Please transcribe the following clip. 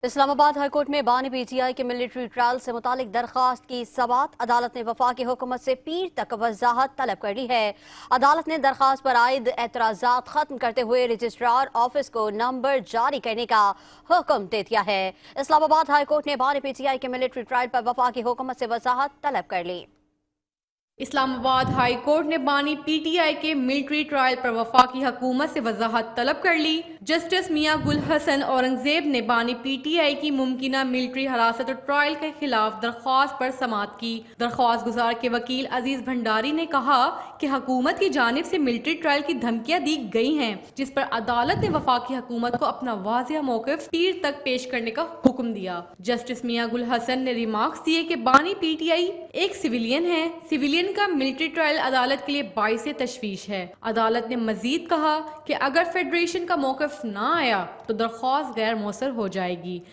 اسلام آباد high court میں بانی پی ٹی آئی کے ملٹری ٹرائل سے متعلق درخواست کی سماعت عدالت نے وفاقی حکومت سے پیر تک وضاحت طلب کر لی ہے۔ عدالت نے درخواست پر عائد اعتراضات ختم کرتے ہوئے رجسٹرار آفس کو نمبر جاری کرنے کا حکم دے دیا ہے۔ اسلام آباد ہائی کورٹ نے بانی پی ٹی آئی کے ملٹری ٹرائل پر وفاقی حکومت سے وضاحت طلب کر لی۔ اسلام آباد ہائی کورٹ نے بانی پی ٹی آئی کے ملٹری ٹرائل پر وفاقی حکومت سے وضاحت طلب کر لی۔ جسٹس میاں گل حسن اورنگزیب نے بانی پی ٹی آئی کی ممکنہ ملٹری حراست ٹرائل کے خلاف درخواست پر سماعت کی۔ درخواست گزار کے وکیل عزیز بھنڈاری نے کہا کہ حکومت کی جانب سے ملٹری ٹرائل کی دھمکیاں دی گئی ہیں، جس پر عدالت نے وفاقی حکومت کو اپنا واضح موقف پیر تک پیش کرنے کا حکم دیا۔ جسٹس میاں گل حسن نے ریمارکس دیے کہ بانی پی ٹی آئی ایک سویلین ہے، سویلین کا ملٹری ٹرائل عدالت کے لیے باعث تشویش ہے۔ عدالت نے مزید کہا کہ اگر فیڈریشن کا موقف نہ آیا تو درخواست غیر مؤثر ہو جائے گی۔